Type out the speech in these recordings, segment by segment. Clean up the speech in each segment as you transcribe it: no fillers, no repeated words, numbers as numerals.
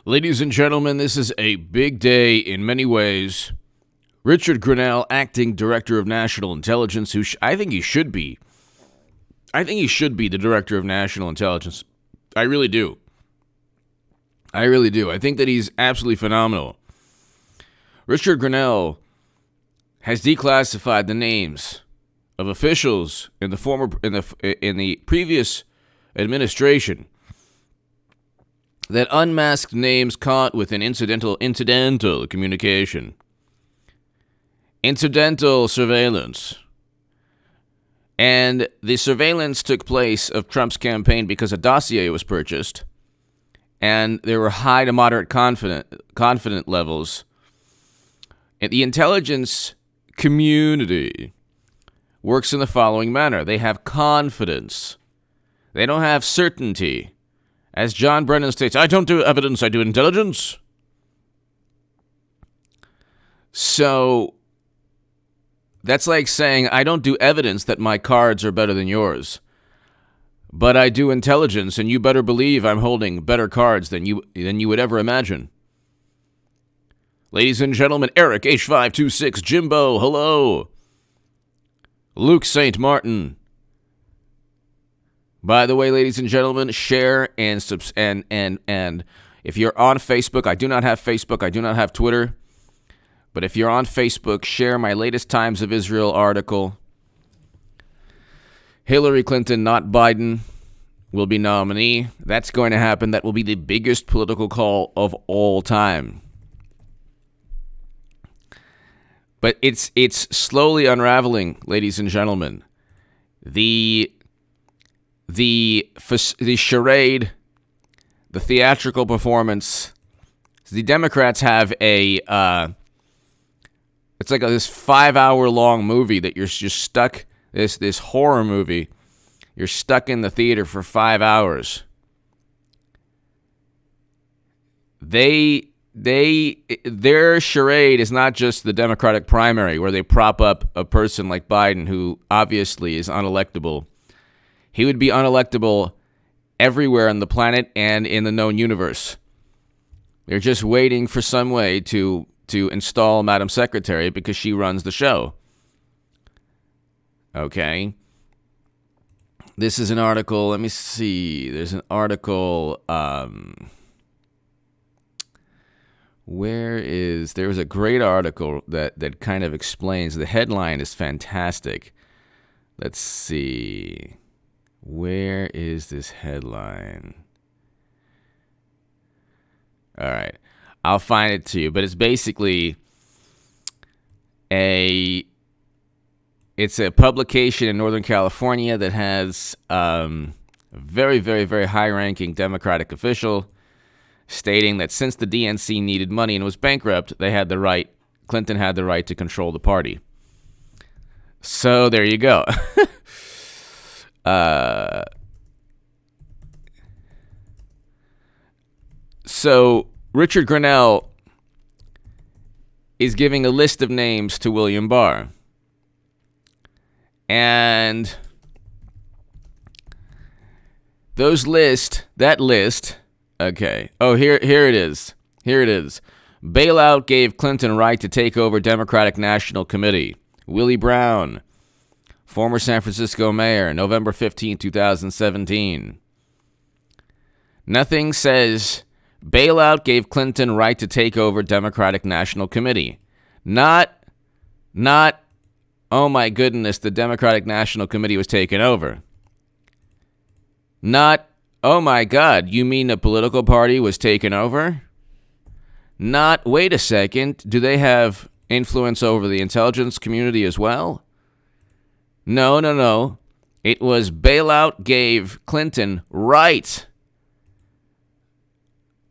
Ladies and gentlemen, this is a big day in many ways. Richard Grenell, acting director of national intelligence, who I think he should be. I think he should be the director of national intelligence. I really do. I think that he's absolutely phenomenal. Richard Grenell has declassified the names of officials in the previous administration that unmasked names caught with an incidental communication, incidental surveillance. And the surveillance took place of Trump's campaign because a dossier was purchased, and there were high to moderate confident levels. And the intelligence community works in the following manner. They have confidence. They don't have certainty. As John Brennan states, I don't do evidence, I do intelligence. So that's like saying, I don't do evidence that my cards are better than yours, but I do intelligence, and you better believe I'm holding better cards than you would ever imagine. Ladies and gentlemen, Eric H526, Jimbo, hello. Luke St. Martin. By the way, ladies and gentlemen, share and if you're on Facebook, I do not have Facebook, I do not have Twitter, but if you're on Facebook, share my latest Times of Israel article. Hillary Clinton, not Biden, will be nominee. That's going to happen. That will be the biggest political call of all time. But it's slowly unraveling, ladies and gentlemen. The charade, the theatrical performance. The Democrats have it's like this 5-hour-long movie that you're just stuck, this horror movie. You're stuck in the theater for 5 hours. Their charade is not just the Democratic primary where they prop up a person like Biden who obviously is unelectable. He would be unelectable everywhere on the planet and in the known universe. They're just waiting for some way to install Madam Secretary because she runs the show. Okay. This is an article. Let me see. There's an article. There was a great article that kind of explains. The headline is fantastic. Let's see. Where is this headline? All right. I'll find it to you. But it's basically it's a publication in Northern California that has a very, very, very high-ranking Democratic official stating that since the DNC needed money and was bankrupt, Clinton had the right to control the party. So there you go. So Richard Grenell is giving a list of names to William Barr. And that list, okay. Oh, here it is. Here it is. Bailout gave Clinton right to take over Democratic National Committee. Willie Brown, former San Francisco mayor, November 15, 2017. Nothing says bailout gave Clinton right to take over Democratic National Committee. Not, oh my goodness, the Democratic National Committee was taken over. Not, oh my God, you mean the political party was taken over? Not, wait a second, do they have influence over the intelligence community as well? No. It was bailout gave Clinton right.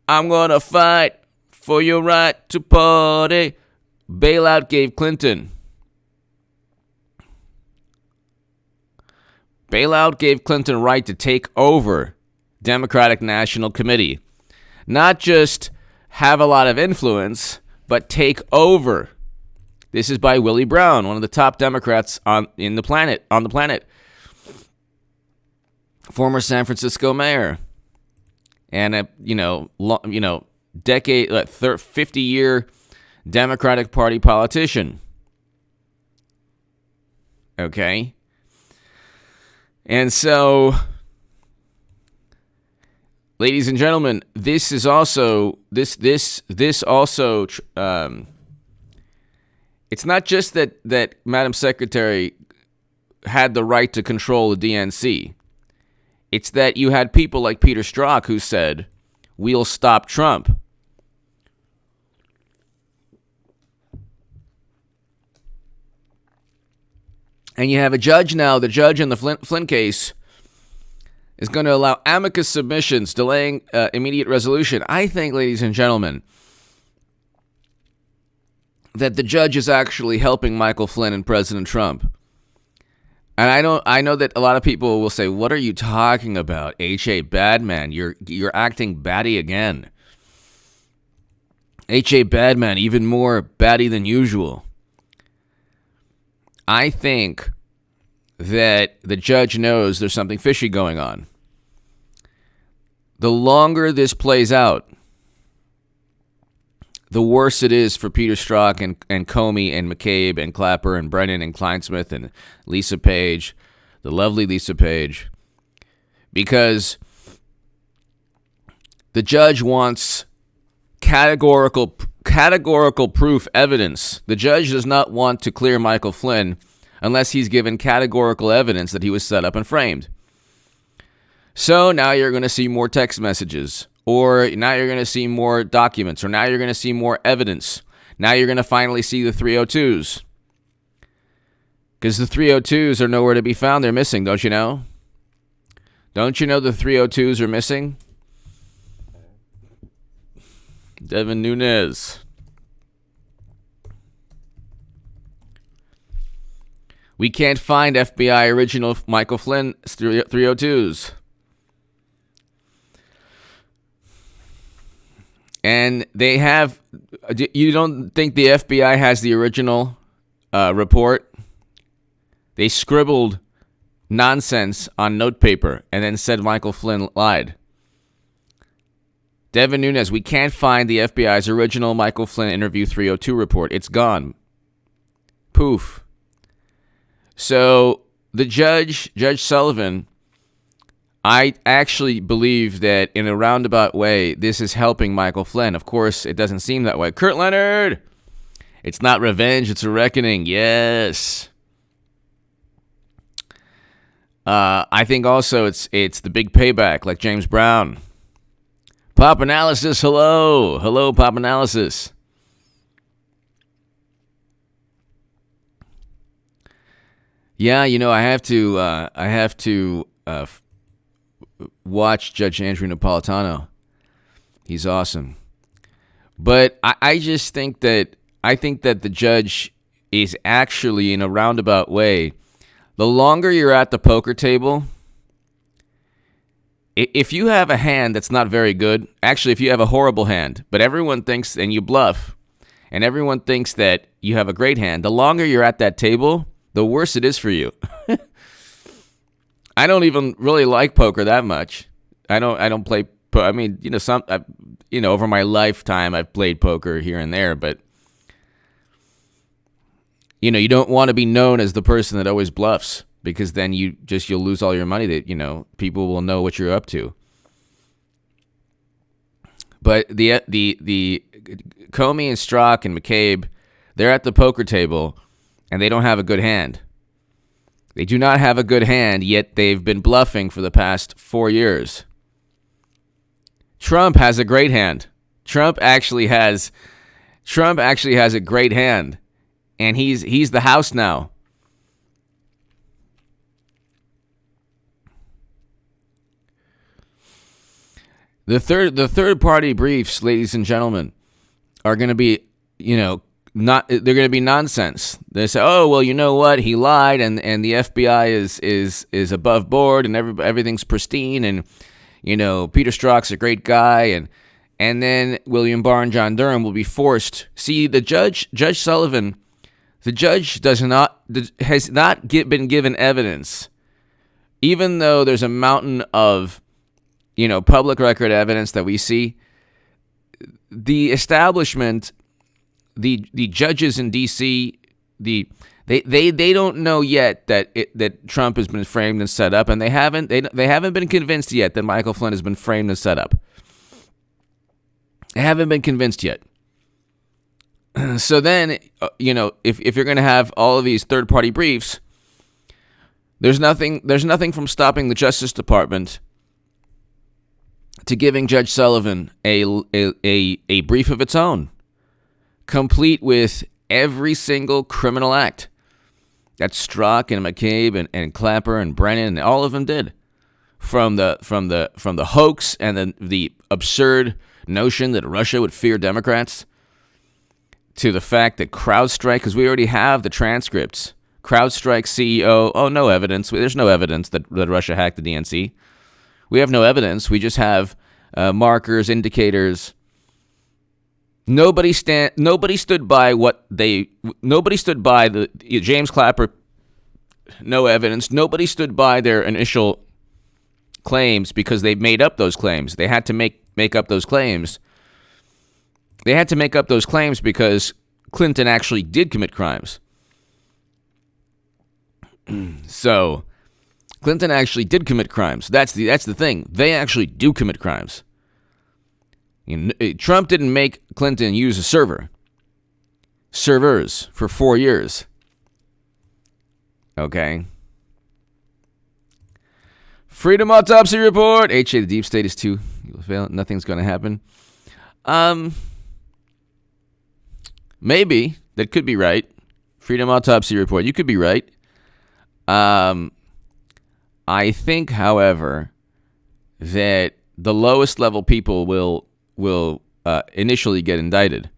I'm going to fight for your right to party. Bailout gave Clinton. Bailout gave Clinton right to take over Democratic National Committee. Not just have a lot of influence, but take over. This is by Willie Brown, one of the top Democrats on the planet. Former San Francisco mayor. And 50-year Democratic Party politician. Okay? And so, ladies and gentlemen, this is also, this also, it's not just that Madam Secretary had the right to control the DNC. It's that you had people like Peter Strzok who said, we'll stop Trump. And you have a judge now, the judge in the Flynn case is going to allow amicus submissions, delaying immediate resolution. I think, ladies and gentlemen, that the judge is actually helping Michael Flynn and President Trump. And I know that a lot of people will say, what are you talking about? H.A. Badman, you're acting batty again. H.A. Badman, even more batty than usual. I think that the judge knows there's something fishy going on. The longer this plays out, the worse it is for Peter Strzok and Comey and McCabe and Clapper and Brennan and Kleinsmith and Lisa Page, the lovely Lisa Page, because the judge wants categorical proof evidence. The judge does not want to clear Michael Flynn unless he's given categorical evidence that he was set up and framed. So now you're going to see more text messages, or now you're going to see more documents, or now you're going to see more evidence. Now you're going to finally see the 302s. Because the 302s are nowhere to be found. They're missing, don't you know? Don't you know the 302s are missing? Devin Nunes. We can't find FBI original Michael Flynn 302s. And they have, you don't think the FBI has the original report? They scribbled nonsense on notepaper and then said Michael Flynn lied. Devin Nunes, we can't find the FBI's original Michael Flynn interview 302 report. It's gone. Poof. So the Judge Sullivan, I actually believe that in a roundabout way, this is helping Michael Flynn. Of course, it doesn't seem that way. Kurt Leonard, it's not revenge, it's a reckoning. Yes. I think also it's the big payback, like James Brown. Pop Analysis, hello. Hello, Pop Analysis. Yeah, you know, I have to watch Judge Andrew Napolitano. He's awesome. But I just think that the judge is actually, in a roundabout way, the longer you're at the poker table, if you have a hand that's not very good, actually if you have a horrible hand, but everyone thinks, and you bluff, and everyone thinks that you have a great hand, the longer you're at that table, the worse it is for you. I don't even really like poker that much. I don't play. I mean, over my lifetime I've played poker here and there, but you don't want to be known as the person that always bluffs, because then you'll lose all your money. That people will know what you're up to. But the Comey and Strzok and McCabe, they're at the poker table, and they don't have a good hand. They do not have a good hand, yet they've been bluffing for the past 4 years. Trump has a great hand. Trump actually has a great hand, and he's the house now. The third party briefs, ladies and gentlemen, are going to be, they're going to be nonsense. They say, oh, well, you know what? He lied, and the FBI is above board, and everything's pristine, and Peter Strzok's a great guy, and then William Barr and John Durham will be forced. See, the Judge Sullivan, the judge has not been given evidence, even though there's a mountain of public record evidence that we see. the establishment, the judges in D.C., they don't know yet that Trump has been framed and set up, and they haven't been convinced yet that Michael Flynn has been framed and set up. They haven't been convinced yet. So then, if you're going to have all of these third-party briefs, there's nothing from stopping the Justice Department to giving Judge Sullivan a brief of its own, complete with every single criminal act that Strzok and McCabe and Clapper and Brennan and all of them did, from the hoax and the absurd notion that Russia would fear Democrats, to the fact that CrowdStrike, because we already have the transcripts, CrowdStrike CEO, no evidence. There's no evidence that Russia hacked the DNC. We have no evidence. We just have markers, indicators. Nobody stood by the James Clapper. No evidence. Nobody stood by their initial claims because they made up those claims. They had to make up those claims. They had to make up those claims because Clinton actually did commit crimes. So, Clinton actually did commit crimes. That's the thing. They actually do commit crimes. Trump didn't make Clinton use a servers for 4 years. Okay. Freedom Autopsy Report. HA, the deep state is too. You'll fail. Nothing's going to happen. Maybe. That could be right. Freedom Autopsy Report. You could be right. I think, however, that the lowest level people will initially get indicted.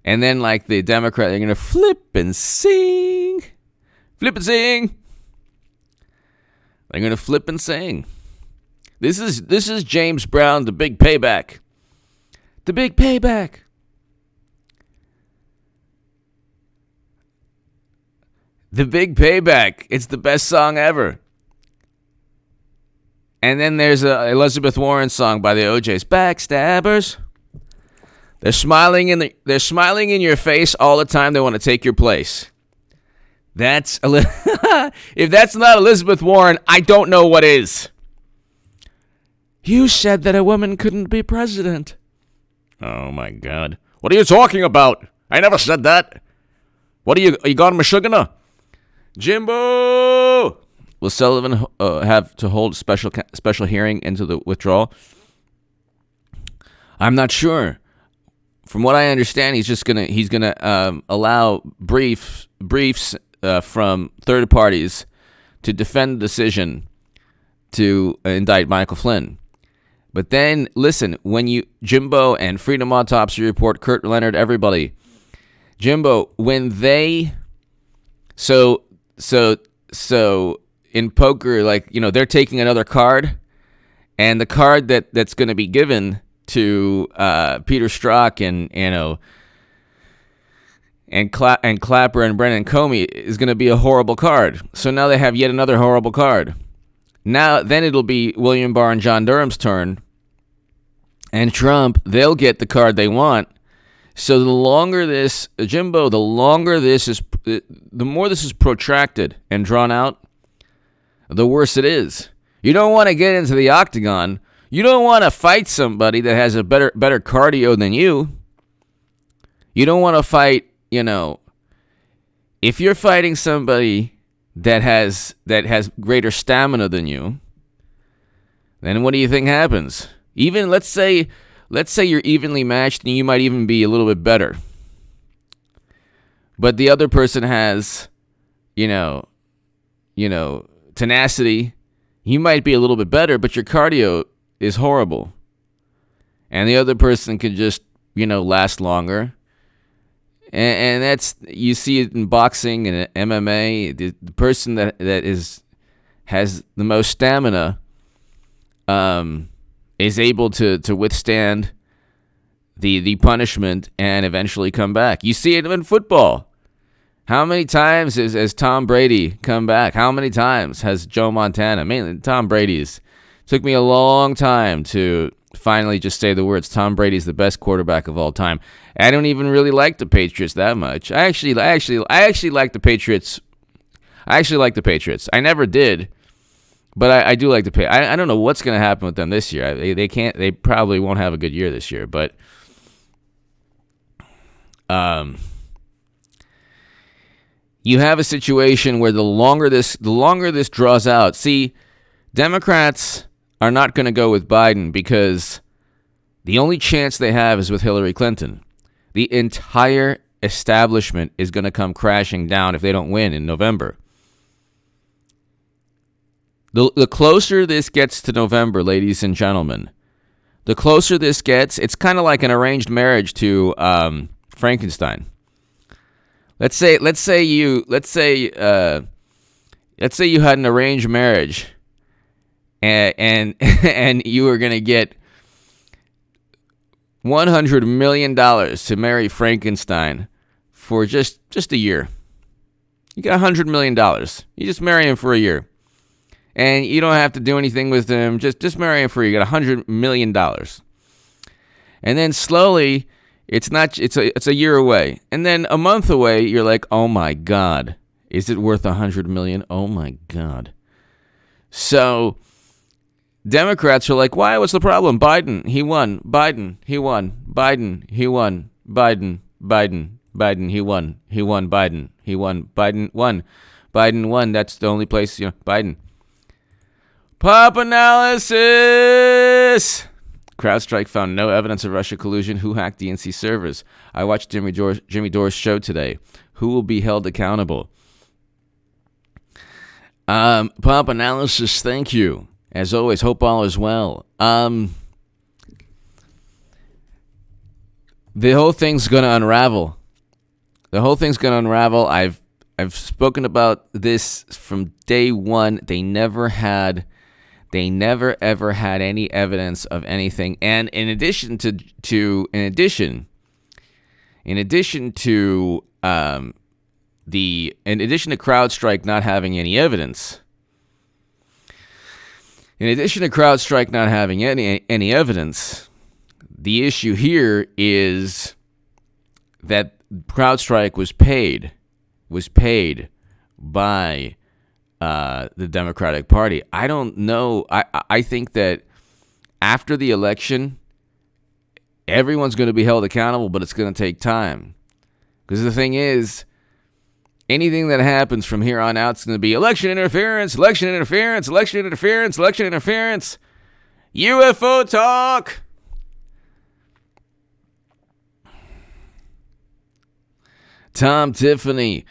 And then, like the Democrat, they're going to flip and sing. Flip and sing. They're going to flip and sing. This is James Brown, The Big Payback. The Big Payback. The Big Payback. It's the best song ever. And then there's a Elizabeth Warren song by the OJs. Backstabbers. They're smiling in your face all the time. They want to take your place. If that's not Elizabeth Warren, I don't know what is. You said that a woman couldn't be president. Oh my God. What are you talking about? I never said that. What are you gone Michigan? Jimbo! Will Sullivan have to hold special hearing into the withdrawal? I'm not sure. From what I understand, he's gonna allow briefs from third parties to defend the decision to indict Michael Flynn. But then, listen, when Jimbo and Freedom Autopsy Report, Kurt Leonard, everybody, Jimbo, when they, so in poker, like, they're taking another card, and the card that's going to be given to Peter Strzok and Clapper and Brennan Comey is going to be a horrible card. So now they have yet another horrible card. Then it'll be William Barr and John Durham's turn, and Trump, they'll get the card they want. So the longer this, Jimbo, the more this is protracted and drawn out, the worse it is. You don't want to get into the octagon. You don't want to fight somebody that has a better cardio than you. You don't want to fight, if you're fighting somebody that has greater stamina than you, then what do you think happens? Even let's say you're evenly matched and you might even be a little bit better. But the other person has, tenacity. You might be a little bit better, but your cardio is horrible. And the other person can just, last longer. And that's, you see it in boxing and MMA. The person that has the most stamina is able to withstand the punishment and eventually come back. You see it in football. How many times has Tom Brady come back? How many times has Joe Montana? Mainly Tom Brady's. Took me a long time to finally just say the words, Tom Brady's the best quarterback of all time. I don't even really like the Patriots that much. I actually like the Patriots. I actually like the Patriots. I never did, but I do like the Patriots. I don't know what's going to happen with them this year. They probably won't have a good year this year, but you have a situation where the longer this draws out. See, Democrats are not going to go with Biden because the only chance they have is with Hillary Clinton. The entire establishment is going to come crashing down if they don't win in November. The closer this gets to November, ladies and gentlemen, the closer this gets, it's kind of like an arranged marriage to Frankenstein. Let's say you had an arranged marriage, and you were gonna get $100 million to marry Frankenstein for just a year. You got $100 million. You just marry him for a year, and you don't have to do anything with him. Just marry him for a year. You got $100 million, and then slowly. It's a year away. And then a month away, you're like, oh my God, is it worth $100 million? Oh my God. So Democrats are like, why? What's the problem? Biden, he won. Biden, he won. Biden, he won. Biden, he won. He won. Biden, he won. Biden won. Biden won. That's the only place, Biden. Pop analysis. CrowdStrike found no evidence of Russia collusion. Who hacked DNC servers? I watched Jimmy Dore's show today. Who will be held accountable? Pop analysis, thank you. As always, hope all is well. The whole thing's going to unravel. I've spoken about this from day one. They never ever had any evidence of anything. And in addition to CrowdStrike not having any evidence, the issue here is that CrowdStrike was paid by the Democratic Party. I don't know. I think that after the election, everyone's going to be held accountable, but it's going to take time. Because the thing is, anything that happens from here on out is going to be election interference, UFO talk. Tom Tiffany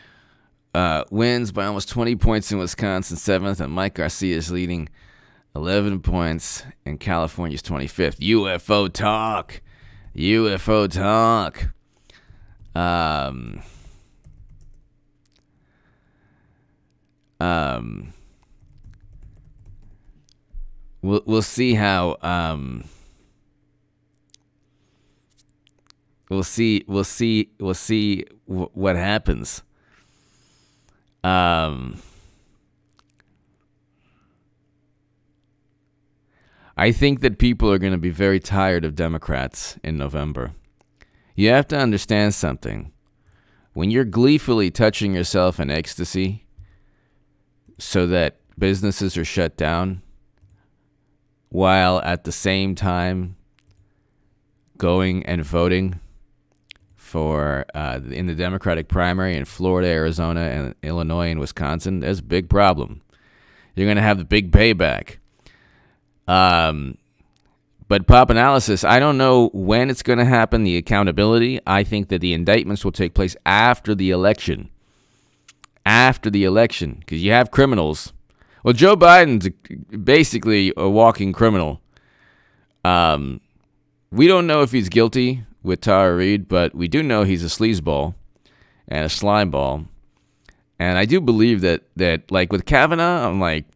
wins by almost 20 points in Wisconsin, 7th, and Mike Garcia is leading 11 points, and California's 25th. UFO talk. We'll see how we'll see what happens. I think that people are going to be very tired of Democrats in November. You have to understand something. When you're gleefully touching yourself in ecstasy so that businesses are shut down, while at the same time going and voting for in the Democratic primary in Florida, Arizona, and Illinois and Wisconsin, there's a big problem. You're going to have the big payback. But pop analysis, I don't know when it's going to happen, the accountability. I think that the indictments will take place after the election. Because you have criminals. Well, Joe Biden's basically a walking criminal. We don't know if he's guilty with Tara Reid, but we do know he's a sleazeball and a slime ball. And I do believe that like with Kavanaugh, I'm like,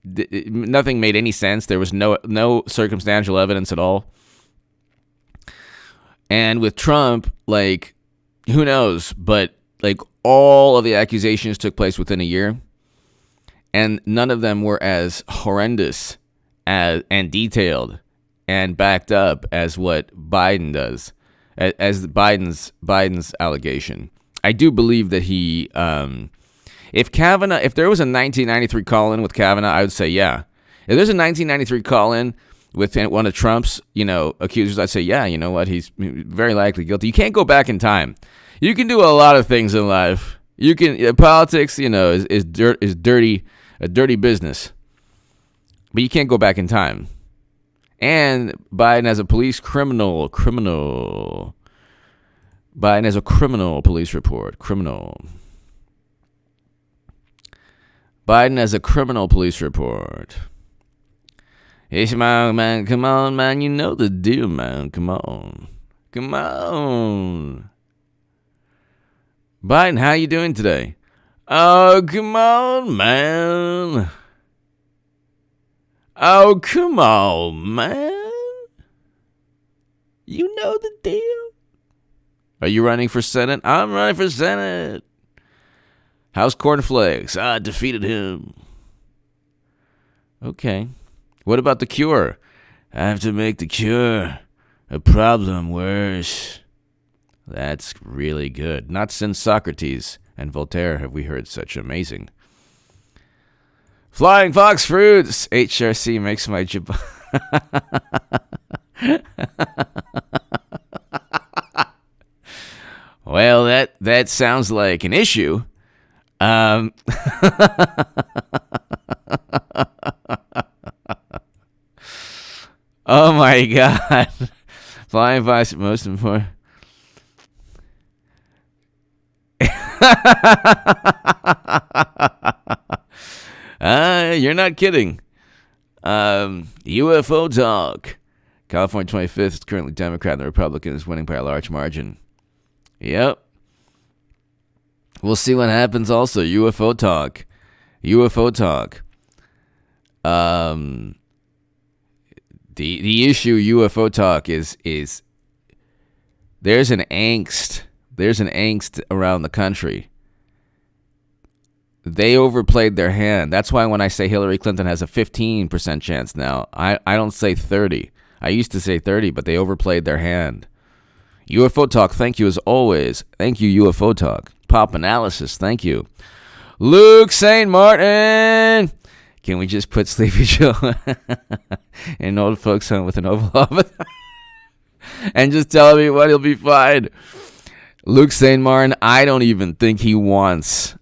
nothing made any sense. There was no circumstantial evidence at all. And with Trump, like, who knows? But like all of the accusations took place within a year, and none of them were as horrendous and detailed and backed up as what Biden does, as Biden's allegation. I do believe that he, if there was a 1993 call-in with Kavanaugh, I would say yeah. If there's a 1993 call-in with one of Trump's, accusers, I'd say yeah. You know what? He's very likely guilty. You can't go back in time. You can do a lot of things in life. You can politics, is dirty, a dirty business. But you can't go back in time. And Biden has a criminal. Biden has a criminal police report. Biden has a criminal police report. Hey, man, come on, man. You know the deal, man. Come on. Biden, how you doing today? Oh, come on, man. Oh, come on, man. You know the deal. Are you running for Senate? I'm running for Senate. How's Cornflakes? I defeated him. Okay. What about the cure? I have to make the cure a problem worse. That's really good. Not since Socrates and Voltaire have we heard such amazing. Flying Fox Fruits. HRC makes my jib. Well, that sounds like an issue. Oh my God. Flying Fox, most important. You're not kidding. UFO talk. California 25th is currently Democrat and the Republican is winning by a large margin. Yep. We'll see what happens also. UFO talk. The issue UFO talk is there's an angst around the country. They overplayed their hand. That's why when I say Hillary Clinton has a 15% chance now, I don't say 30. I used to say 30, but they overplayed their hand. UFO Talk, thank you as always. Thank you, UFO Talk. Pop Analysis, thank you. Luke St. Martin. Can we just put Sleepy Joe in an old folks home with an Oval Office? And just tell me what, he'll be fine. Luke St. Martin, I don't even think he wants.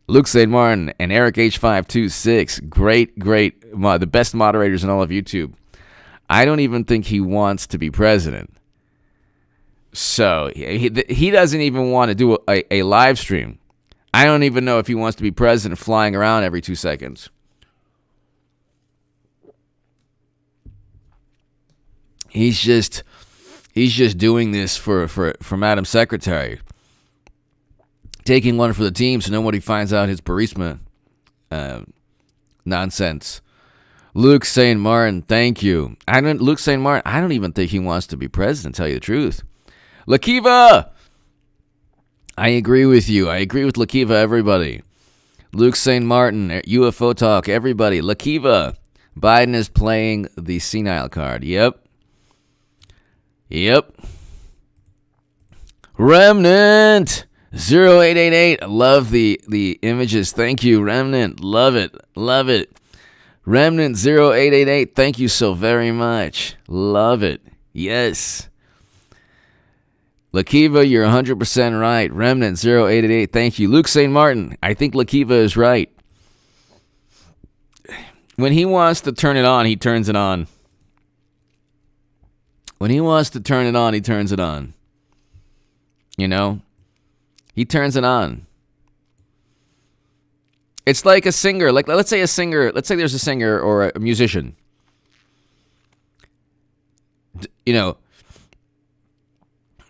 Luke St. Martin and Eric H526, great, the best moderators in all of YouTube. I don't even think he wants to be president. So he doesn't even want to do a live stream. I don't even know if he wants to be president flying around every 2 seconds. He's just doing this for Madam Secretary. Taking one for the team so nobody finds out his Burisma nonsense. Luke St. Martin, thank you. Luke St. Martin, I don't even think he wants to be president, tell you the truth. Lakiva! I agree with you. I agree with Lakiva, everybody. Luke St. Martin, UFO Talk, everybody. Lakiva, Biden is playing the senile card. Yep. Remnant 0888. I love the images. Thank you, Remnant. Love it. Remnant 0888. Thank you so very much. Love it. Yes. Lakiva, you're 100% right. Remnant 0888. Thank you. Luke St. Martin. I think Lakiva is right. When he wants to turn it on, he turns it on. When he wants to turn it on, he turns it on. You know? He turns it on. It's like a singer. Like, let's say there's a singer or a musician. You know,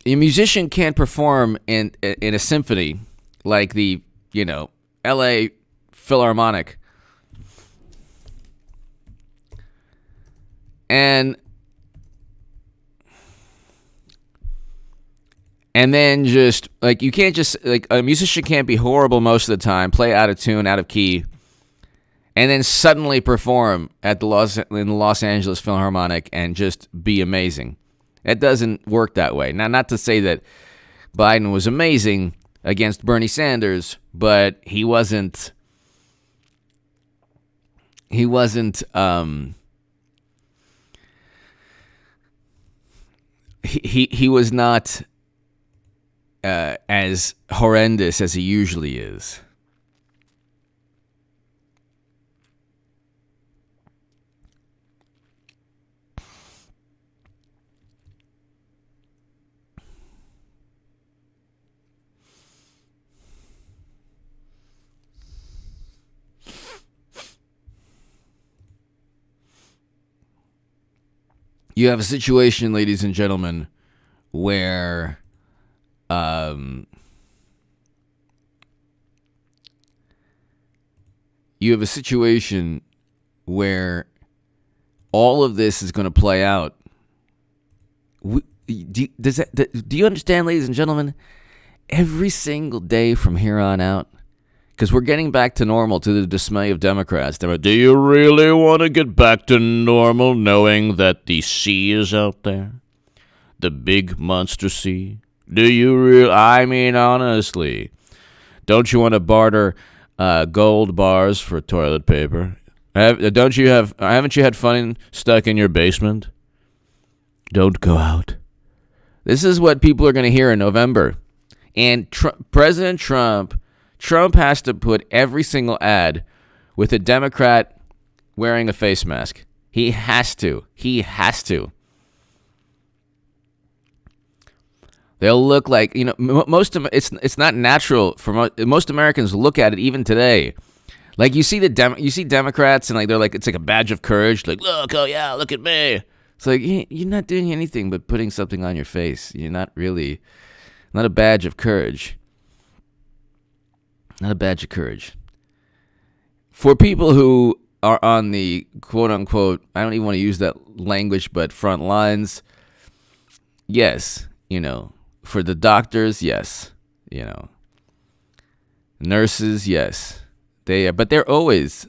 a musician can't perform in a symphony like the, LA Philharmonic. And then just, like, you can't just, like, a musician can't be horrible most of the time, play out of tune, out of key, and then suddenly perform at in the Los Angeles Philharmonic and just be amazing. It doesn't work that way. Now, not to say that Biden was amazing against Bernie Sanders, but he wasn't. He was not as horrendous as he usually is. You have a situation, ladies and gentlemen, where all of this is going to play out. Do you understand, ladies and gentlemen? Every single day from here on out, because we're getting back to normal to the dismay of Democrats. Do you really want to get back to normal knowing that the sea is out there? The big monster sea? Do you really? I mean, honestly. Don't you want to barter gold bars for toilet paper? Haven't you had fun stuck in your basement? Don't go out. This is what people are going to hear in November. And President Trump has to put every single ad with a Democrat wearing a face mask. He has to. They'll look like, it's not natural for most Americans to look at it even today. Like you see Democrats and like they're like, it's like a badge of courage. Like, look, oh yeah, look at me. It's like, you're not doing anything but putting something on your face. You're not a badge of courage. Not a badge of courage. For people who are on the quote-unquote, I don't even want to use that language, but front lines, yes, for the doctors, yes, nurses, yes, but they're always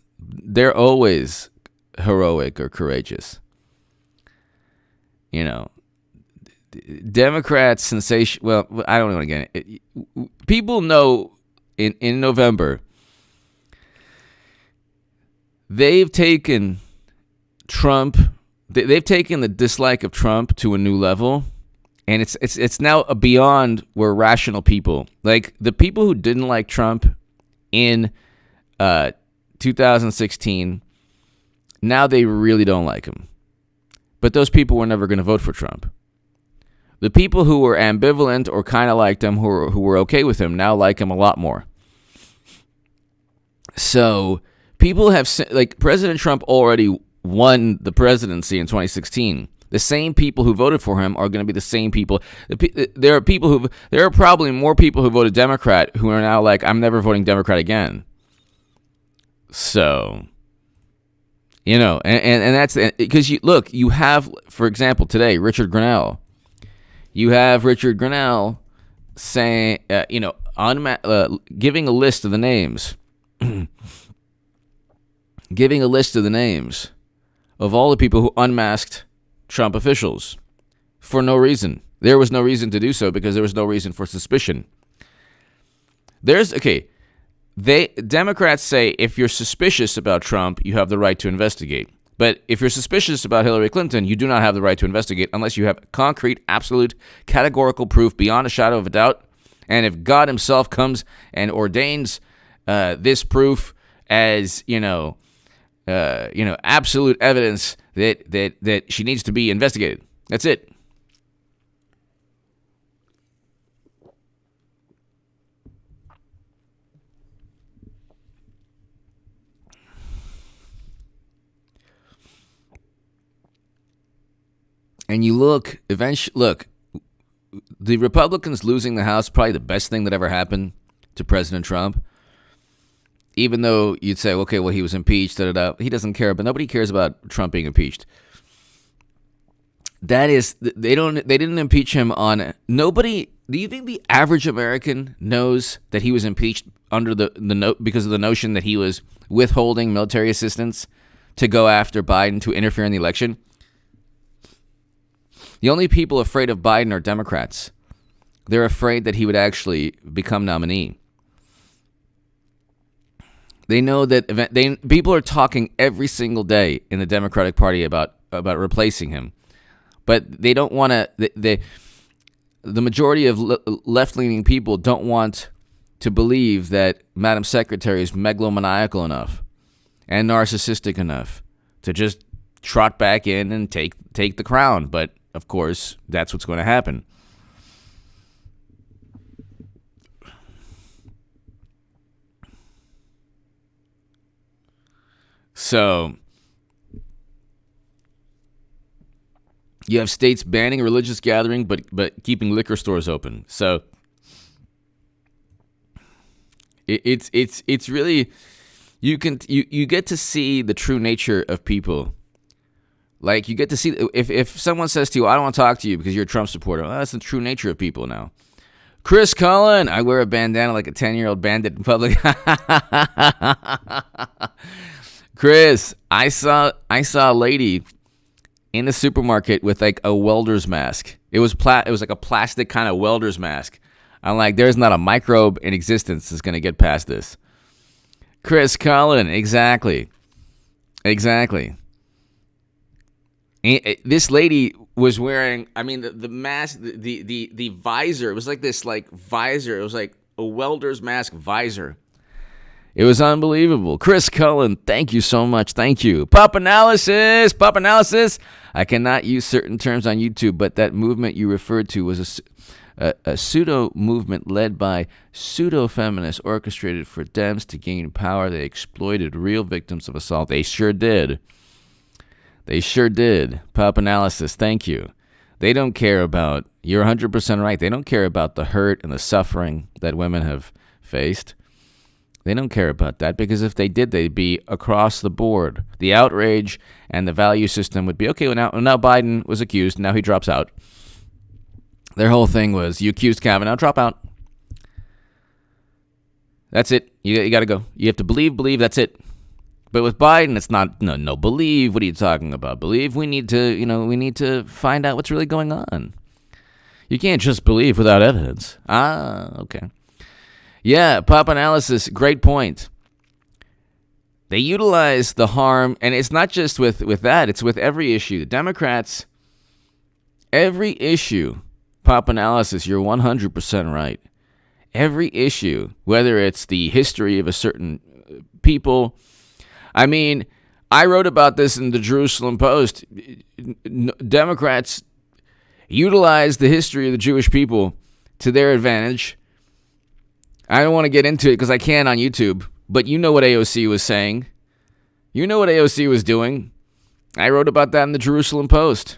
heroic or courageous. Democrats sensation. Well, I don't want to get it. People know in November they've taken Trump. They've taken the dislike of Trump to a new level, and it's now beyond where rational people, like the people who didn't like Trump in 2016, now they really don't like him. But those people were never going to vote for Trump. The people who were ambivalent or kind of liked him, who were okay with him, now like him a lot more. So people have, like, President Trump already won the presidency in 2016. The same people who voted for him are going to be the same people. There are probably more people who voted Democrat who are now like, I'm never voting Democrat again. So, and that's because you have, for example, today, Richard Grenell. You have Richard Grenell saying, giving a list of the names. Giving a list of the names of all the people who unmasked Trump officials for no reason. There was no reason to do so because there was no reason for suspicion. Democrats say if you're suspicious about Trump, you have the right to investigate. But if you're suspicious about Hillary Clinton, you do not have the right to investigate unless you have concrete, absolute, categorical proof beyond a shadow of a doubt. And if God himself comes and ordains this proof as, absolute evidence that she needs to be investigated. That's it. And you look, the Republicans losing the House, probably the best thing that ever happened to President Trump. Even though you'd say, okay, well, he was impeached, he doesn't care, but nobody cares about Trump being impeached. That is, they didn't impeach him on, nobody Do you think the average American knows that he was impeached under because of the notion that he was withholding military assistance to go after Biden to interfere in the election? The only people afraid of Biden are Democrats. They're afraid that he would actually become nominee. They know that people are talking every single day in the Democratic Party about replacing him, but they don't want to. The majority of left-leaning people don't want to believe that Madam Secretary is megalomaniacal enough and narcissistic enough to just trot back in and take the crown. But of course, that's what's going to happen. So you have states banning religious gathering, but keeping liquor stores open. So it's really you get to see the true nature of people. Like you get to see if someone says to you, "I don't want to talk to you because you're a Trump supporter." Well, that's the true nature of people now. Chris Cullen, I wear a bandana like a 10-year-old bandit in public. Chris, I saw a lady in the supermarket with like a welder's mask. It was like a plastic kind of welder's mask. I'm like, there's not a microbe in existence that's going to get past this. Chris Cullen, exactly. This lady was wearing, the mask, the visor. It was like this visor. It was like a welder's mask visor. It was unbelievable. Chris Cullen, thank you so much. Thank you. Pop analysis. I cannot use certain terms on YouTube, but that movement you referred to was a pseudo movement led by pseudo feminists orchestrated for Dems to gain power. They exploited real victims of assault. They sure did. Pop analysis. Thank you. They don't care about. You're 100% right. They don't care about the hurt and the suffering that women have faced. They don't care about that because if they did, they'd be across the board. The outrage and the value system would be, okay, well now Biden was accused. Now he drops out. Their whole thing was, you accused Kavanaugh, drop out. That's it. You got to go. You have to believe, that's it. But with Biden, it's not, no, believe. What are you talking about? Believe? We need to find out what's really going on. You can't just believe without evidence. Okay. Yeah, pop analysis, great point. They utilize the harm, and it's not just with that, it's with every issue. The Democrats, every issue, pop analysis, you're 100% right. Every issue, whether it's the history of a certain people. I wrote about this in the Jerusalem Post. Democrats utilize the history of the Jewish people to their advantage. I don't want to get into it because I can on YouTube, but you know what AOC was saying. You know what AOC was doing. I wrote about that in the Jerusalem Post.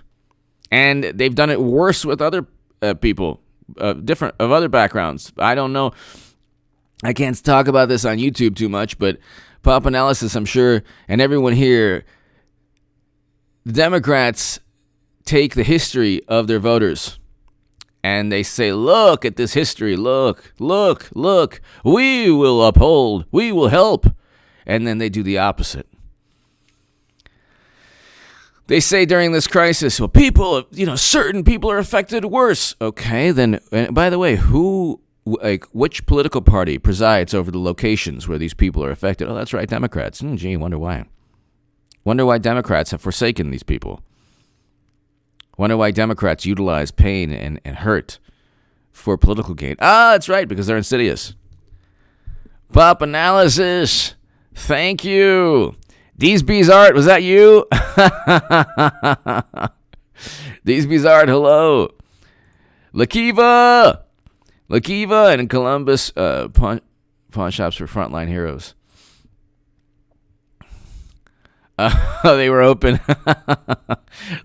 And they've done it worse with other people, of other backgrounds. I don't know. I can't talk about this on YouTube too much, but pop analysis, I'm sure, and everyone here, the Democrats take the history of their voters. And they say, look at this history, look, we will uphold, we will help. And then they do the opposite. They say during this crisis, well, people, certain people are affected worse. Okay, then, by the way, which political party presides over the locations where these people are affected? Oh, that's right, Democrats. Wonder why. Wonder why Democrats have forsaken these people. Wonder why Democrats utilize pain and hurt for political gain. That's right, because they're insidious. Pop analysis. Thank you. Deesby's Art, was that you? Deesby's Art, hello. Lakiva and Columbus pawn shops for frontline heroes. They were open.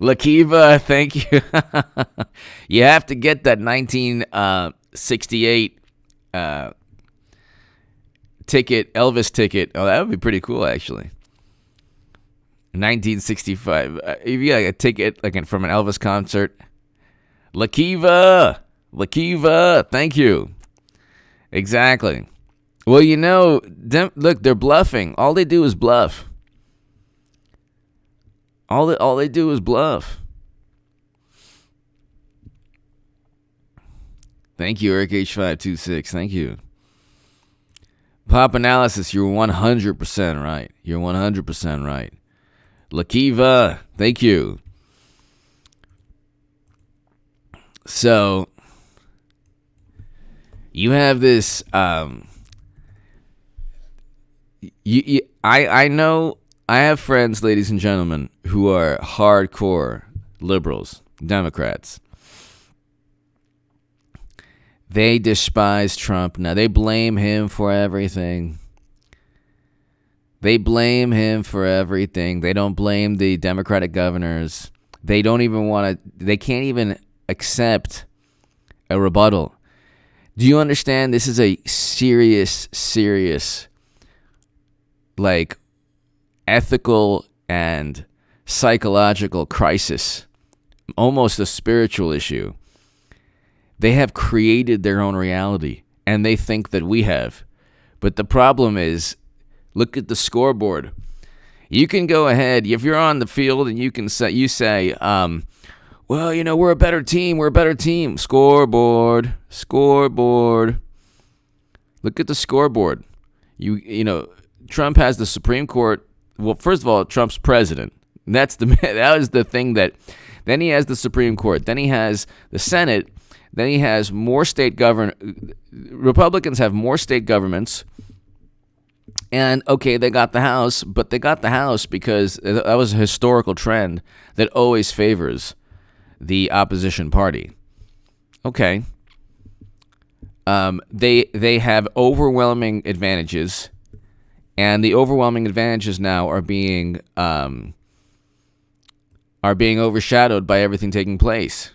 Lakiva, thank you. You have to get that 1968 ticket, Elvis ticket. Oh, that would be pretty cool, actually. 1965. If you got a ticket from an Elvis concert. Lakiva, Lakiva, thank you. Exactly. Well, look, they're bluffing. All they do is bluff. All they do is bluff. Thank you, Eric H526. Thank you. Pop Analysis, you're 100% right. You're 100% right. Lakiva, thank you. So, you have this, I know, I have friends, ladies and gentlemen, who are hardcore liberals, Democrats. They despise Trump. Now, they blame him for everything. They blame him for everything. They don't blame the Democratic governors. They don't even want to, they can't even accept a rebuttal. Do you understand? This is a serious, like, ethical and psychological crisis, almost a spiritual issue. They have created their own reality, and they think that we have. But the problem is, look at the scoreboard. You can go ahead, if you're on the field and you say, well, we're a better team. Scoreboard. Look at the scoreboard. Trump has the Supreme Court. Well, first of all, Trump's president. That was the thing that. Then he has the Supreme Court. Then he has the Senate. Then he has more state Republicans have more state governments. And, okay, they got the House, but they got the House because that was a historical trend that always favors the opposition party. Okay. They have overwhelming advantages, and the overwhelming advantages now are being overshadowed by everything taking place.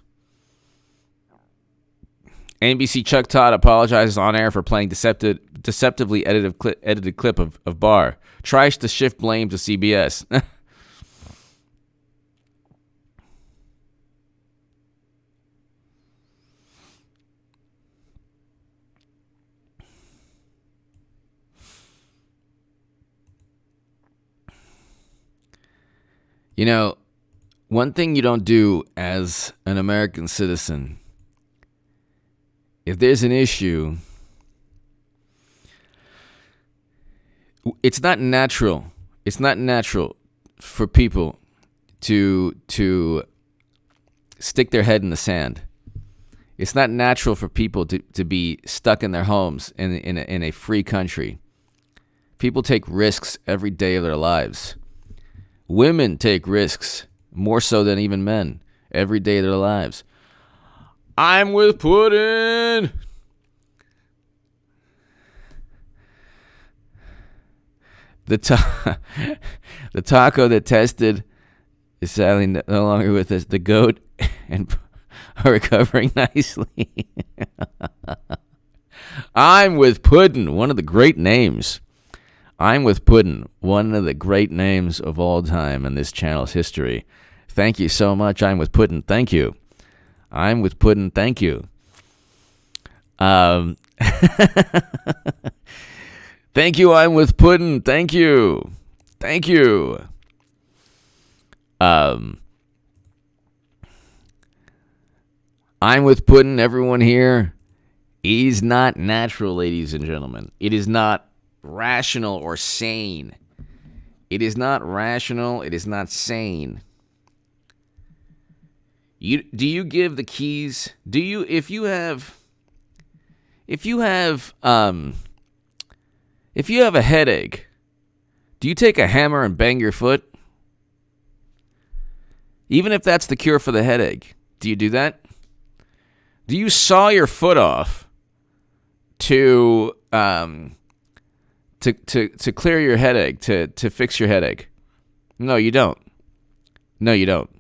NBC Chuck Todd apologizes on air for playing deceptively edited clip of Barr. Tries to shift blame to CBS. One thing you don't do as an American citizen, if there's an issue, it's not natural. It's not natural for people to stick their head in the sand. It's not natural for people to be stuck in their homes in a free country. People take risks every day of their lives. Women take risks more so than even men every day of their lives. I'm with Putin. The taco that tested is sadly no longer with us. The goat and are recovering nicely. I'm with Putin, one of the great names. I'm with Putin, one of the great names of all time in this channel's history. Thank you so much. I'm with Putin. Thank you. I'm with Putin. Thank you. Thank you. I'm with Putin. Thank you. Thank you. I'm with Putin. Everyone here. He's not natural, ladies and gentlemen. It is not rational or sane. It is not rational. It is not sane. Do you give the keys? Do you, if you have a headache, do you take a hammer and bang your foot? Even if that's the cure for the headache, do you do that? Do you saw your foot off to clear your headache, to fix your headache? No, you don't. No, you don't.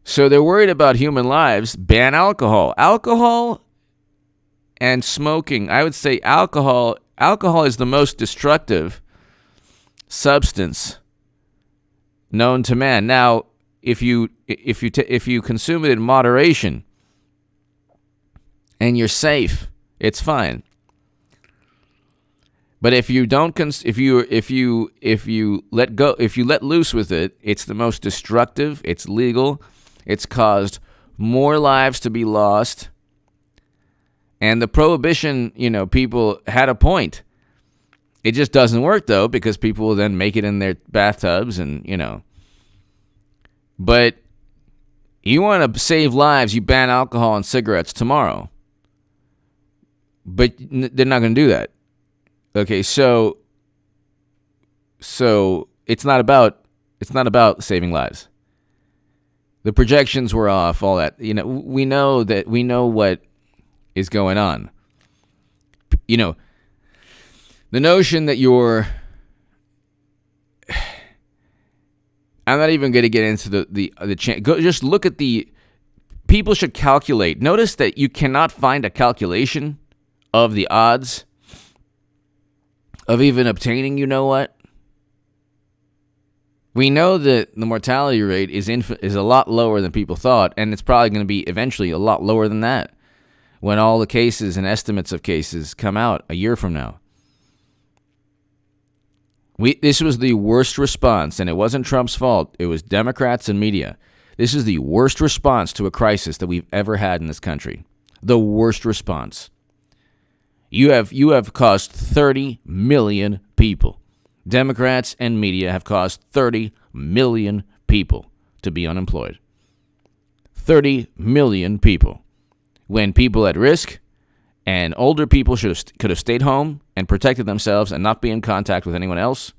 So they're worried about human lives. Ban alcohol. Alcohol and smoking. I would say alcohol is the most destructive substance known to man. Now, if you consume it in moderation, and you're safe, it's fine. But if you don't, if you let go, if you let loose with it, it's the most destructive. It's legal. It's caused more lives to be lost. And the prohibition, people had a point. It just doesn't work though, because people will then make it in their bathtubs, and But you want to save lives, you ban alcohol and cigarettes tomorrow. But they're not going to do that. Okay, so it's not about saving lives. The projections were off, all that. We know what is going on. The notion that I'm not even going to get into the just look at people should calculate. Notice that you cannot find a calculation of the odds of even obtaining, we know that the mortality rate is a lot lower than people thought, and it's probably going to be eventually a lot lower than that when all the cases and estimates of cases come out a year from now. This was the worst response, and it wasn't Trump's fault. It was Democrats and media. This is the worst response to a crisis that we've ever had in this country. The worst response. You have caused 30 million people. Democrats and media have caused 30 million people to be unemployed. 30 million people. When people at risk and older people could have stayed home and protected themselves and not be in contact with anyone else.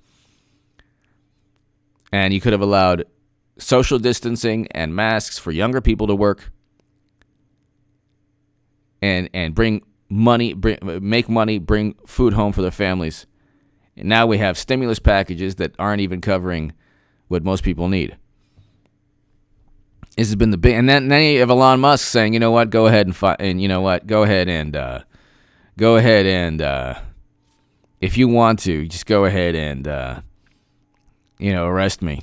And you could have allowed social distancing and masks for younger people to work and bring money, make money, bring food home for their families. And now we have stimulus packages that aren't even covering what most people need. This has been the big, and then you have Elon Musk saying, go ahead and if you want to, just go ahead and arrest me,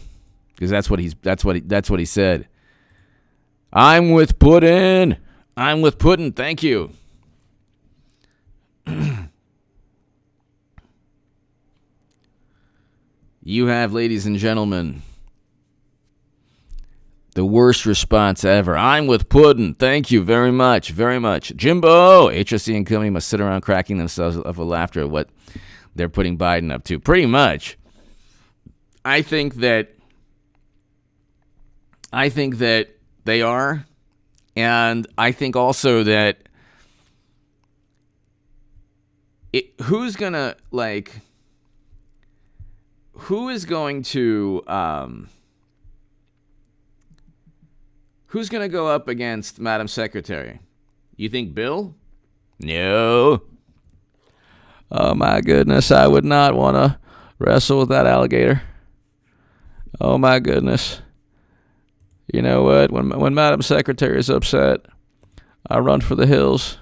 because that's what he said. I'm with Putin. Thank you. You have, ladies and gentlemen, the worst response ever. I'm with Putin. Thank you very much, very much. Jimbo, HSC and company must sit around cracking themselves up with laughter at what they're putting Biden up to. Pretty much. I think that they are, and I think also that who's going to go up against Madam Secretary? You think Bill? No. Oh my goodness, I would not want to wrestle with that alligator. Oh my goodness. You know what? When Madam Secretary is upset, I run for the hills.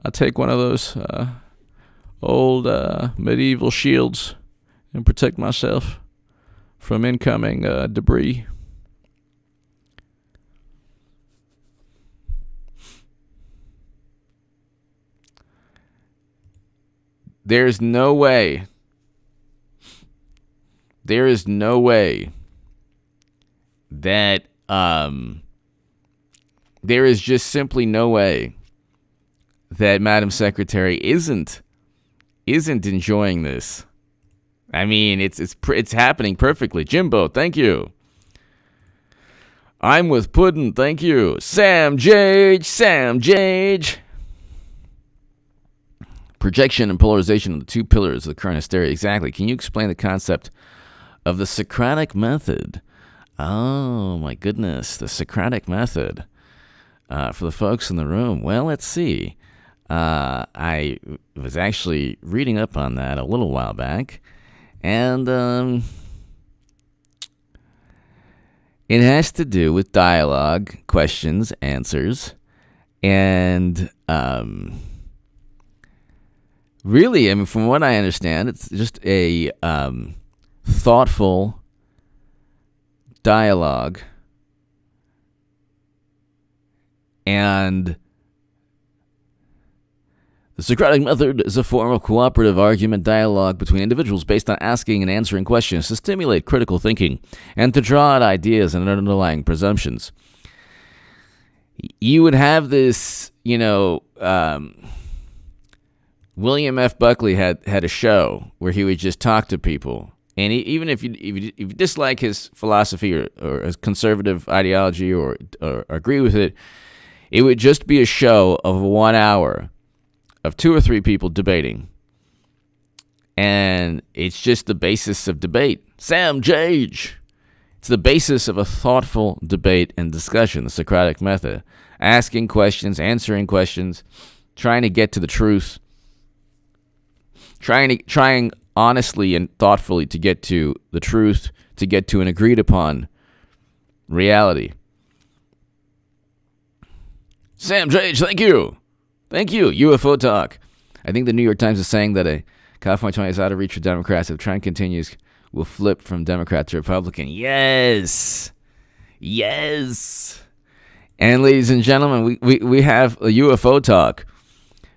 I take one of those old medieval shields and protect myself from incoming debris. There is no way that there is just simply no way that Madam Secretary isn't enjoying this. I mean, it's happening perfectly. Jimbo, thank you. I'm with Puddin', thank you. Sam Jage. Projection and polarization are the two pillars of the current hysteria. Exactly. Can you explain the concept of the Socratic method? Oh, my goodness. The Socratic method. For the folks in the room, well, let's see. I was actually reading up on that a little while back, and it has to do with dialogue, questions, answers, and really, I mean, from what I understand, it's just a thoughtful dialogue And the Socratic method is a form of cooperative argument dialogue between individuals based on asking and answering questions to stimulate critical thinking and to draw out ideas and underlying presumptions. You would have this, William F. Buckley had a show where he would just talk to people. And even if you dislike his philosophy or his conservative ideology or agree with it, it would just be a show of 1 hour of 2 or 3 people debating. And it's just the basis of debate. Sam Jage. It's the basis of a thoughtful debate and discussion, the Socratic method. Asking questions, answering questions, trying to get to the truth. Trying honestly and thoughtfully to get to the truth, to get to an agreed upon reality. Sam Jage, thank you. Thank you, UFO Talk. I think the New York Times is saying that a California 20 is out of reach for Democrats. If the trend continues, will flip from Democrat to Republican. Yes. And ladies and gentlemen, we have a UFO Talk.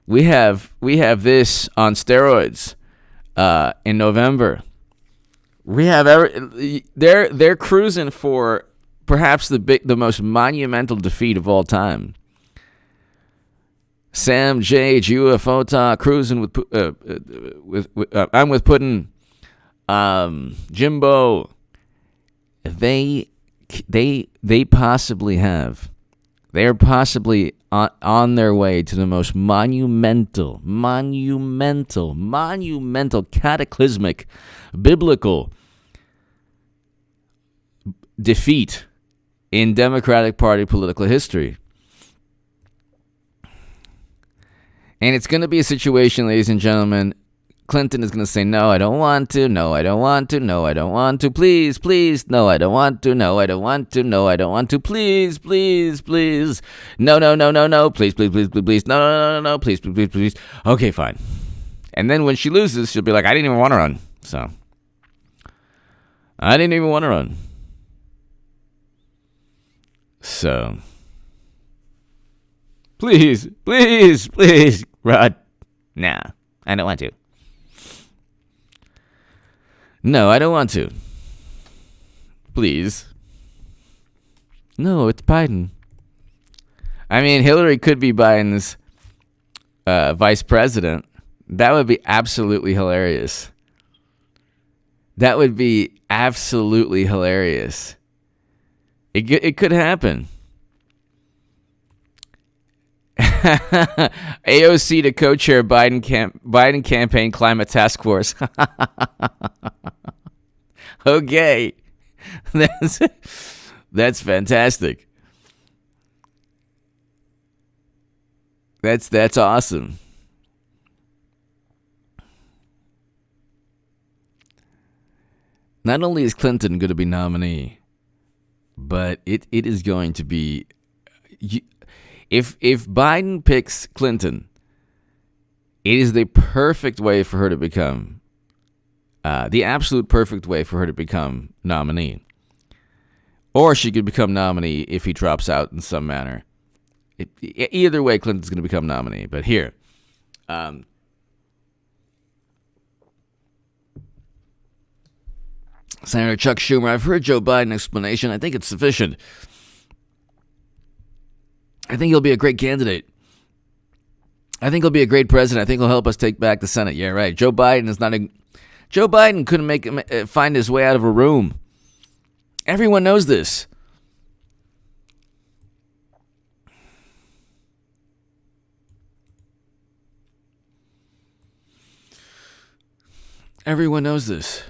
We have this on steroids in November. We have they're cruising for perhaps the most monumental defeat of all time. Sam Jage, UFO Talk, cruising with I'm with Puddin', Jimbo. They possibly have. They are possibly on their way to the most monumental, cataclysmic, biblical defeat in Democratic Party political history. And it's going to be a situation, ladies and gentlemen. Clinton is going to say, no, I don't want to. No, I don't want to. No, I don't want to. Please, please. No, I don't want to. No, I don't want to. No, I don't want to. Please, please, please. No, no, no, no, no. Please, please, please, please, please. No, no, no, no, no. Please, please, please, please. Okay, fine. And then when she loses, she'll be like, I didn't even want to run. So, I didn't even want to run. So, please, please, please, Rod. Nah, I don't want to. No, I don't want to. Please. No, it's Biden. I mean, Hillary could be Biden's vice president. That would be absolutely hilarious. That would be absolutely hilarious. It could happen. AOC to co-chair Biden campaign climate task force. Okay, that's fantastic. That's awesome. Not only is Clinton going to be nominee, but it is going to be. If Biden picks Clinton, it is the perfect way for her to become, the absolute perfect way for her to become nominee. Or she could become nominee if he drops out in some manner. Either way, Clinton's going to become nominee. But here, Senator Chuck Schumer, I've heard Joe Biden's explanation. I think it's sufficient. I think he'll be a great candidate. I think he'll be a great president. I think he'll help us take back the Senate. Yeah, right. Joe Biden couldn't find his way out of a room. Everyone knows this. Everyone knows this.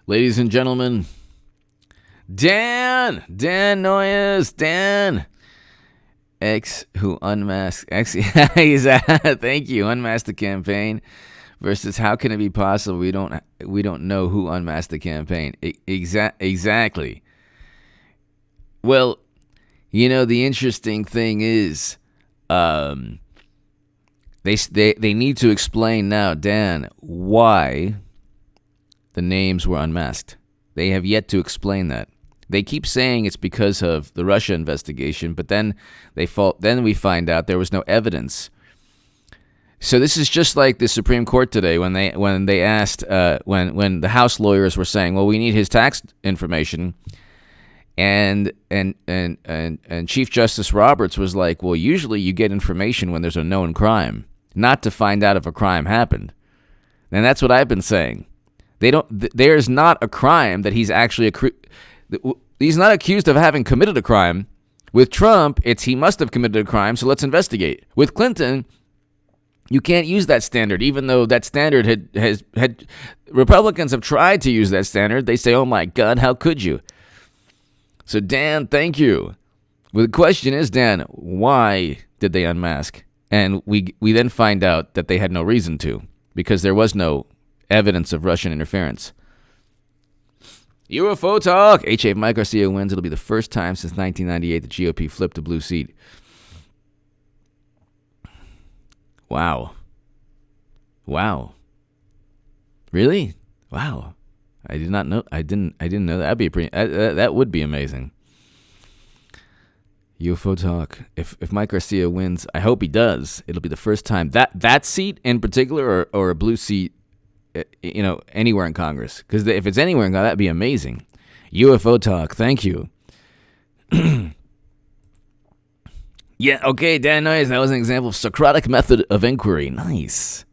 Ladies and gentlemen, Dan Noyes, Dan X who unmasked X. Thank you. Unmasked the campaign versus how can it be possible we don't know who unmasked the campaign. Exactly. Well, the interesting thing is, They need to explain now, Dan, why the names were unmasked. They have yet to explain that. They keep saying it's because of the Russia investigation, but then Then we find out there was no evidence. So this is just like the Supreme Court today when they asked when the House lawyers were saying, well, we need his tax information, and Chief Justice Roberts was like, well, usually you get information when there's a known crime, not to find out if a crime happened. And that's what I've been saying. There's not a crime that he's actually he's not accused of having committed a crime. With Trump, it's he must have committed a crime, so let's investigate. With Clinton, you can't use that standard, even though that standard had Republicans have tried to use that standard. They say, oh my God, how could you? So Dan, thank you. Well, the question is, Dan, why did they unmask? And we then find out that they had no reason to, because there was no evidence of Russian interference. UFO talk. H.A. if Mike Garcia wins, it'll be the first time since 1998 the GOP flipped a blue seat. Wow. Really? Wow. I did not know. I didn't know that. That would be amazing. UFO talk. If Mike Garcia wins, I hope he does. It'll be the first time that seat in particular, or a blue seat, anywhere in Congress. Because if it's anywhere in Congress, that'd be amazing. UFO talk. Thank you. Yeah, okay, Dan, nice. That was an example of Socratic method of inquiry. Nice.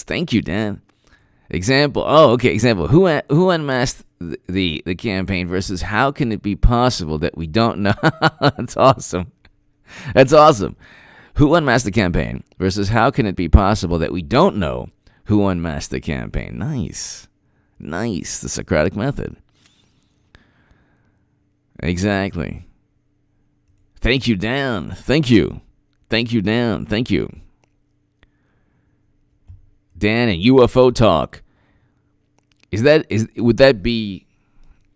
Thank you, Dan. Example. Oh, okay, example. Who unmasked the campaign versus how can it be possible that we don't know? That's awesome. Who unmasked the campaign versus how can it be possible that we don't know who unmasked the campaign? Nice. The Socratic method. Exactly. Thank you, Dan. Thank you, Dan. Thank you. Dan and UFO talk. Would that be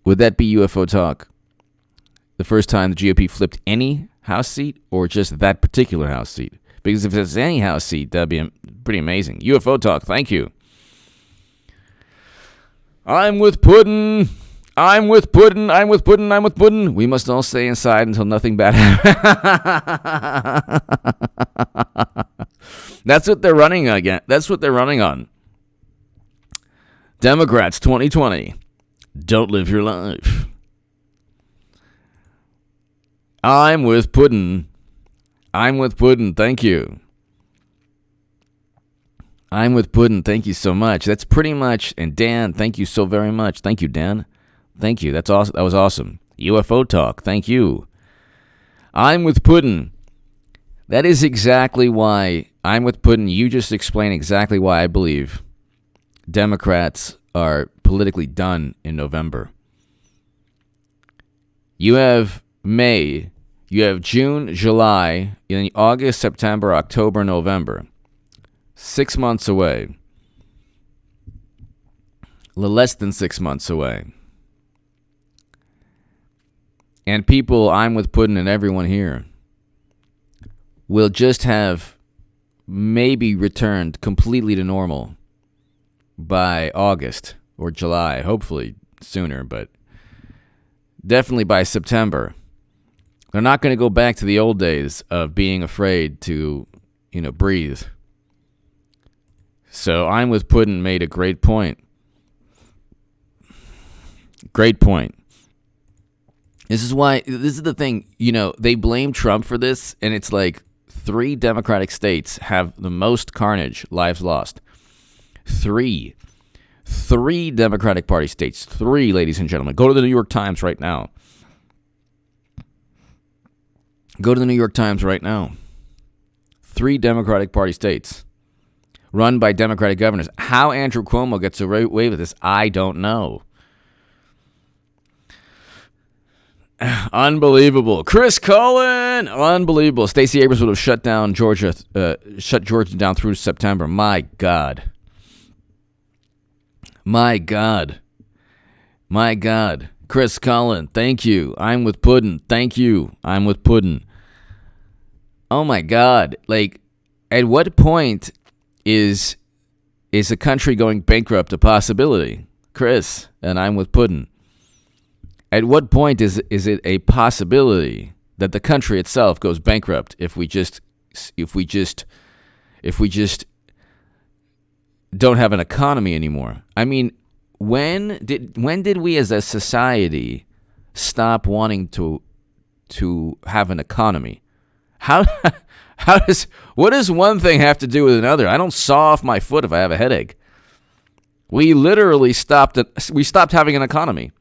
UFO talk the first time the GOP flipped any House seat or just that particular House seat? Because if it's any House seat, that'd be pretty amazing. UFO talk. Thank you. I'm with Puddin'. We must all stay inside until nothing bad happens. That's what they're running again. That's what they're running on. Democrats 2020. Don't live your life. I'm with Puddin'. Thank you. I'm with Puddin'. Thank you so much. That's pretty much. And Dan, thank you so very much. Thank you, Dan. Thank you. That's awesome. That was awesome. UFO talk. Thank you. I'm with Puddin'. That is exactly why I'm with Puddin'. You just explained exactly why I believe Democrats are politically done in November. You have May, you have June, July, in August, September, October, November. 6 months away. A little less than 6 months away. And people, I'm with Puddin' and everyone here, will just have maybe returned completely to normal by August or July, hopefully sooner, but definitely by September. They're not going to go back to the old days of being afraid to, breathe. So I'm with Puddin' made a great point. Great point. This is the thing, they blame Trump for this, and it's like 3 Democratic states have the most carnage, lives lost. 3 Democratic Party states. 3, ladies and gentlemen. Go to the New York Times right now. 3 Democratic Party states run by Democratic governors. How Andrew Cuomo gets away with this, I don't know. Unbelievable. Chris Cullen. Unbelievable. Stacey Abrams would have shut Georgia down through September. My God. Chris Cullen. Thank you. I'm with Puddin'. Thank you. I'm with Puddin'. Oh my God. Like, At what point is a country going bankrupt a possibility? Chris, and I'm with Puddin. At what point is it a possibility that the country itself goes bankrupt if we just don't have an economy anymore? I mean, when did we as a society stop wanting to have an economy? What does one thing have to do with another? I don't saw off my foot if I have a headache. We literally stopped having an economy.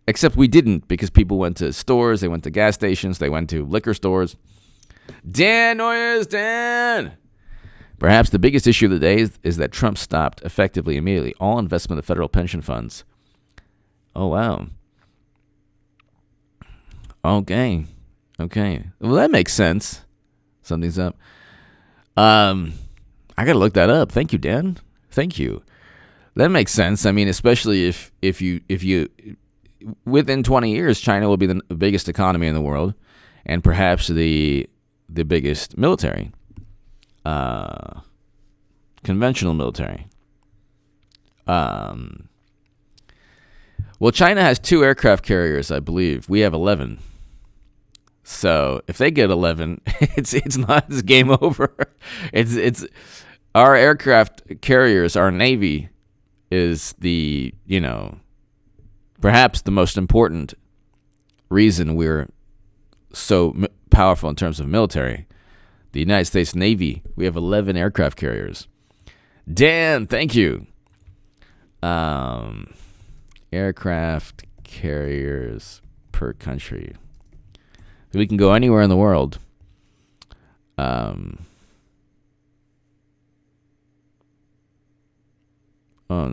Except we didn't, because people went to stores, they went to gas stations, they went to liquor stores. Dan Noyes, Dan! Perhaps the biggest issue of the day is that Trump stopped effectively immediately all investment of federal pension funds. Oh, wow. Okay. Well, that makes sense. Something's up. I got to look that up. Thank you, Dan. Thank you. That makes sense. I mean, especially if you within 20 years, China will be the biggest economy in the world, and perhaps the biggest military, conventional military. Well, China has 2 aircraft carriers, I believe. We have 11. So if they get 11, it's game over. It's our aircraft carriers, our Navy is perhaps the most important reason we're so powerful in terms of military. The United States Navy, we have 11 aircraft carriers. Dan, thank you. Aircraft carriers per country. We can go anywhere in the world.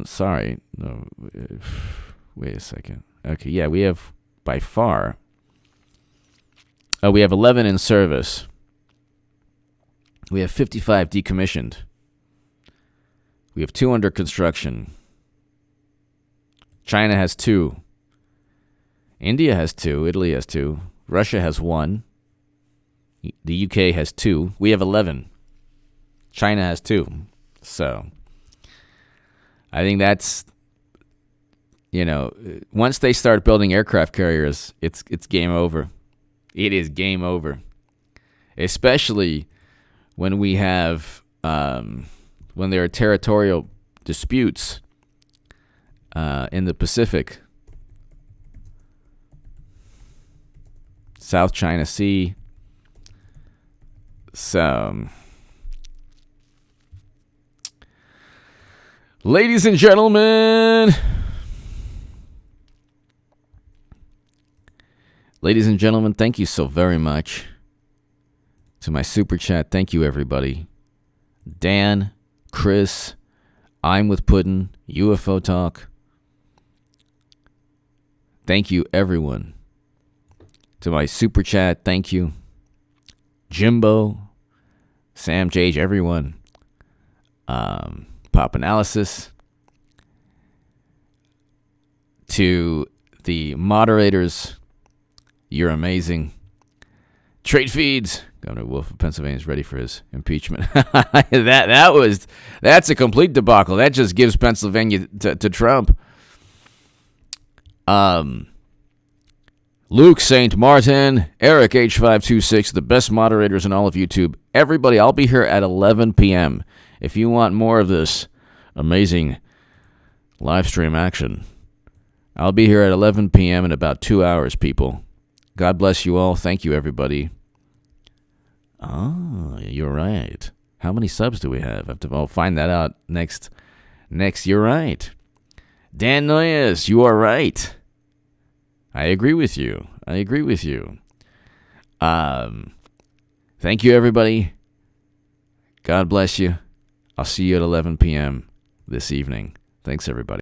Sorry. No. Wait a second. Okay, yeah, we have by far. We have 11 in service. We have 55 decommissioned. We have 2 under construction. China has 2. India has 2. Italy has 2. Russia has 1. The UK has 2. We have 11. China has 2. So, I think that's, once they start building aircraft carriers, it's game over. It is game over. Especially when we have, when there are territorial disputes in the Pacific, South China Sea. So, ladies and gentlemen, thank you so very much to my super chat. Thank you, everybody. Dan, Chris, I'm with Puddin, UFO Talk. Thank you, everyone. To my super chat, thank you. Jimbo, Sam, Jage, everyone. Pop Analysis. To the moderators, you're amazing. Trade Feeds, Governor Wolf of Pennsylvania is ready for his impeachment. That's a complete debacle. That just gives Pennsylvania to Trump. Luke St. Martin, Eric H526, the best moderators in all of YouTube. Everybody, I'll be here at 11 p.m. If you want more of this amazing live stream action, I'll be here at 11 p.m. in about 2 hours, people. God bless you all. Thank you, everybody. Oh, you're right. How many subs do we have? I'll find that out next. You're right. Dan Noyes, you are right. I agree with you. Thank you, everybody. God bless you. I'll see you at 11 p.m. this evening. Thanks, everybody.